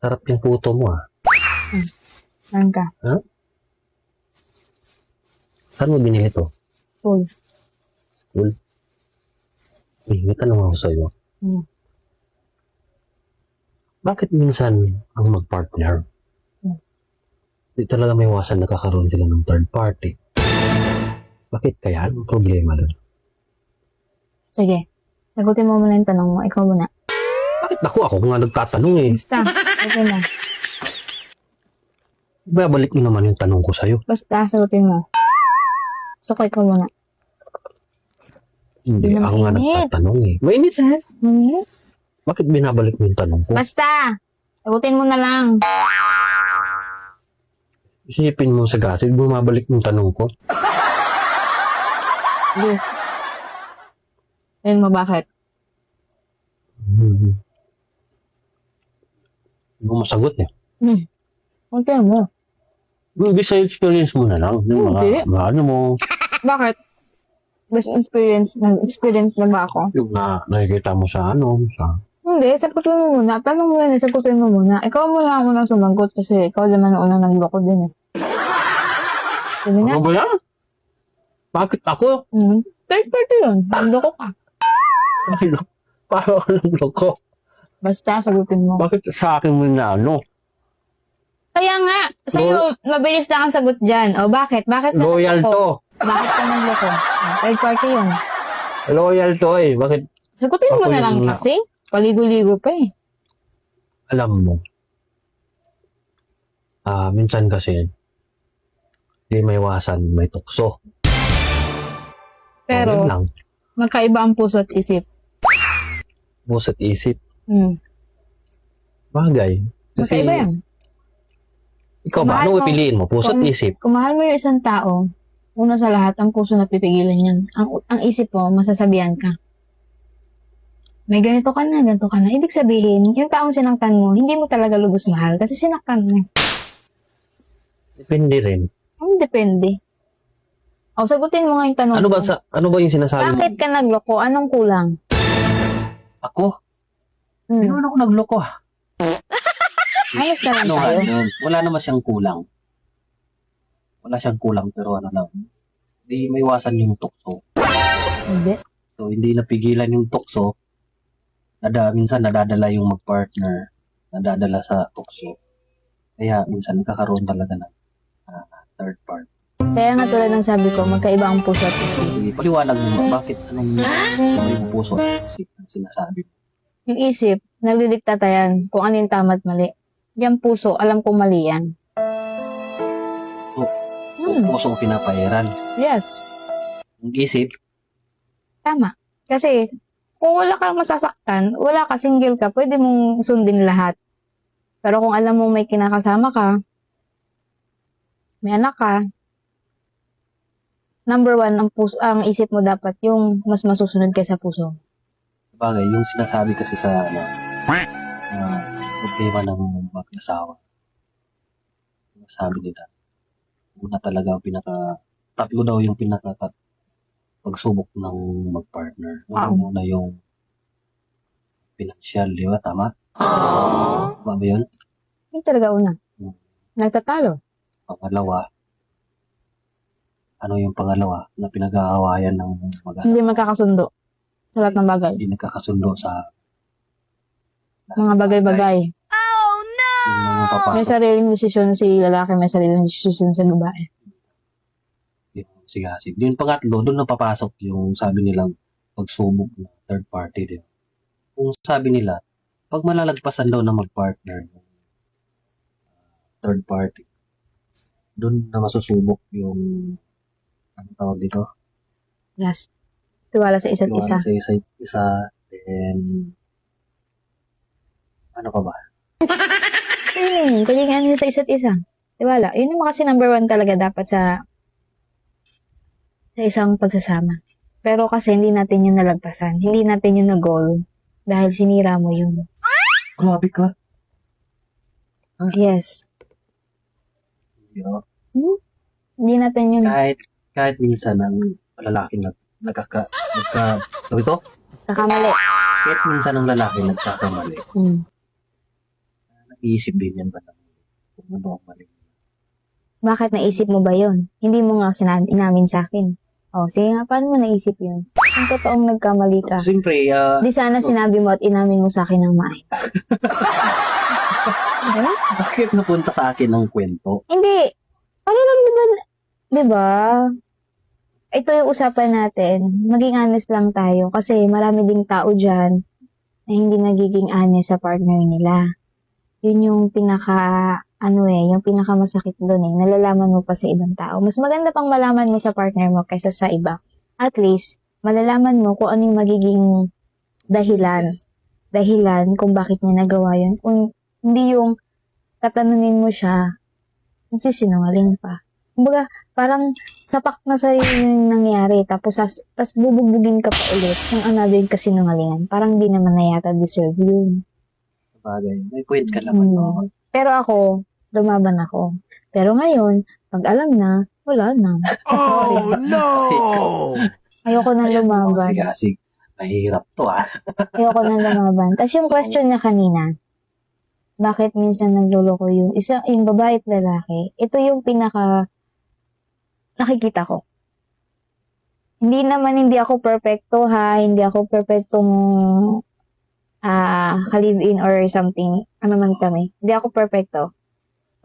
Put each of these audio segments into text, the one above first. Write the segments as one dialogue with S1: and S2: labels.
S1: Sarap yung puto mo, ah.
S2: Saan ka?
S1: Ha? Saan mo binili to?
S2: Full.
S1: School? May tanong ako sa'yo.
S2: Hmm.
S1: Bakit minsan ang mag-partner? Di talaga may iwasan nakakaroon sila ng third party. Bakit kaya? Anong problema doon?
S2: Sige. Sagutin mo muna yung tanong mo. Ikaw muna.
S1: Bakit ako? Ako nga nagtatanong eh.
S2: Basta. Okay na.
S1: Babalik mo naman yung tanong ko sa'yo.
S2: Basta, sagutin mo. So, ikaw muna.
S1: Hindi,
S2: Hindi
S1: ako nga
S2: mainit.
S1: nagtatanong eh. Mainit eh.
S2: Hmm?
S1: Bakit binabalik mo yung tanong ko?
S2: Basta. Sagutin mo na lang.
S1: Isipin mo sa gasig, bumabalik yung tanong ko.
S2: Yes. Ayun mo, bakit?
S1: Hindi mo masagot eh.
S2: Okay mo.
S1: Hindi sa experience mo na lang. Yung
S2: Hindi.
S1: mga ano mo,
S2: Bakit? Best experience, nag-experience na ba ako?
S1: yung nakikita mo sa ano, sa...
S2: Hindi, sagutin mo muna. Tanong mo na, sagutin mo muna. Ikaw muna ang unang sumagot kasi ikaw naman ang unang nagloko din eh. Sige na.
S1: Ano ba yan? Bakit ako?
S2: Third party yun. Nagloko ka.
S1: Paano ako nagloko?
S2: Basta, sagutin mo.
S1: Bakit sa akin mo na ano?
S2: Kaya nga, sa'yo, mabilis lang ang sagot dyan. O bakit? Bakit ka
S1: Loyal
S2: nagloko?
S1: to.
S2: Bakit ka nagloko? Third party yun.
S1: Loyal to eh. Bakit?
S2: Sagutin mo
S1: Ako
S2: na lang
S1: yung-
S2: kasi. Paligo-ligo pa eh.
S1: Alam mo. Minsan kasi, hindi may iwasan, may tukso.
S2: Pero,
S1: Yun lang.
S2: magkaiba ang puso at isip.
S1: Puso't isip. Bagay. Kasi,
S2: Magkaiba yan.
S1: ikaw ba?
S2: Mahal
S1: Anong
S2: mo-
S1: ipiliin mo? Puso't
S2: Kung-
S1: isip.
S2: Kung mahal mo yung isang tao, una sa lahat, ang puso na pipigilan yan. Ang isip mo, masasabihan ka. May ganito ka na, ganito ka na. Ibig sabihin, yung taong sinaktan mo, hindi mo talaga lubos mahal kasi sinaktan mo.
S1: Depende rin.
S2: Ang depende. O, sagutin mo nga yung tanong
S1: Ano
S2: mo.
S1: ba yung sinasabi mo?
S2: Bakit ka nagloko? Anong kulang?
S1: Ako? Ano ako nagloko?
S2: Ayos na lang
S1: Ano
S2: tayo.
S1: wala naman siyang kulang. Wala siyang kulang pero ano lang. Hindi may iwasan yung tukso.
S2: Hindi.
S1: So, hindi napigilan yung tukso. Minsan nadadala yung mag-partner. Nadadala sa tukso. Kaya minsan nagkakaroon talaga ng third part.
S2: Kaya nga tulad ng sabi ko, magkaiba ang puso at isip.
S1: Sige, paliwanag mo bakit anong yung puso at isip ang sinasabi mo.
S2: Yung isip, nagdidiktata yan kung ano yung tama at mali. Yung puso, alam kong mali yan.
S1: Yung puso ang pinapayaran.
S2: Yes.
S1: Yung isip,
S2: Tama. Kasi, kung wala kang masasaktan, wala ka, single ka, pwede mong sundin lahat. Pero kung alam mo may kinakasama ka, may anak ka, number one, ang isip mo dapat yung mas masusunod kaysa puso.
S1: bagay, yung sinasabi kasi sa problema ng mag-asawa. Sabi nila, una talaga tatlo daw yung pagsubok ng mag-partner. Una yung financial, di ba? Tama? Tama ba yun?
S2: Yung talaga una.
S1: Hmm.
S2: Nagtatalo.
S1: Pangalawa, ano yung pangalawa na pinag-aawayan ng mag-asawa?
S2: Hindi magkakasundo sa lahat ng bagay.
S1: Hindi nagkakasundo sa
S2: Mga bagay-bagay.
S1: yung mga
S2: May
S1: papasok.
S2: sariling desisyon si lalaki, may sariling desisyon sa babae.
S1: Yung sigasig. Yung pangatlo, doon na papasok yung sabi nilang pagsubok ng third party din. Kung sabi nila, pag malalagpasan daw na mag-partner yung third party, doon na masusubok yung ano tawag dito?
S2: Last. Tiwala sa isa't isa.
S1: Sa isa't isa. Then, ano pa ba?
S2: Ayun, kalingaan nyo sa isa't isa. Tiwala. Yun naman kasi number one talaga dapat sa isang pagsasama. Pero kasi hindi natin yun nalagpasan. Hindi natin yun na-goal. Dahil sinira mo yun.
S1: Grabe ka.
S2: Yes.
S1: You know?
S2: Hindi natin yun.
S1: Kahit minsan ang lalaki
S2: Kakamali.
S1: kahit minsan ang lalaki nagkakamali, Nag-iisip din yan ba na kung ano ang mali?
S2: Bakit naisip mo ba yon? Hindi mo nga sinabi inamin sa akin. O, sige nga, paano mo naisip yun? Kung totoong nagkamali ka,
S1: Siyempre,
S2: di sana sinabi mo at inamin mo sa akin ng maayos. Ano?
S1: bakit napunta sa akin ang kwento?
S2: Hindi. Ano lang, di ba? Ito yung usapan natin. Maging honest lang tayo. Kasi marami ding tao dyan na hindi nagiging honest sa partner nila. Yun yung yung pinakamasakit doon eh. Nalalaman mo pa sa ibang tao. Mas maganda pang malaman mo sa partner mo kaysa sa iba. At least, malalaman mo kung ano yung magiging dahilan.
S1: Yes.
S2: Dahilan kung bakit niya nagawa yun. Kung hindi yung tatanungin mo siya, nagsisinungaling pa. Kumbaga, parang sapak na sa'yo yung nangyari. Tapos bubugbugin ka pa ulit ng another yung kasinungalingan. Parang di naman na yata deserve yun.
S1: Bagay. May point ka naman, no?
S2: Pero ako, lumaban ako. Pero ngayon, pag alam na, wala na.
S3: Oh no!
S2: Ayoko na lumaban.
S1: Sige. Mahirap to, ah.
S2: Ayoko na lumaban. Tapos yung question niya kanina, bakit minsan nagluloko yung babae at lalaki? Ito yung pinaka nakikita ko. Hindi ako perfecto ha. Hindi ako perfectong ka-live-in or something. Ano man kami. Hindi ako perfecto.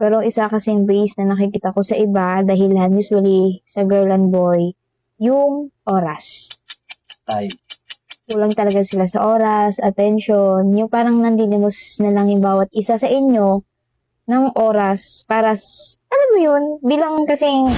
S2: Pero isa kasing base na nakikita ko sa iba, dahilan usually sa girl and boy, yung oras.
S1: Time.
S2: Kulang talaga sila sa oras, attention, yung parang nandilimos na lang yung bawat isa sa inyo ng oras para, alam mo yun, bilang kasing,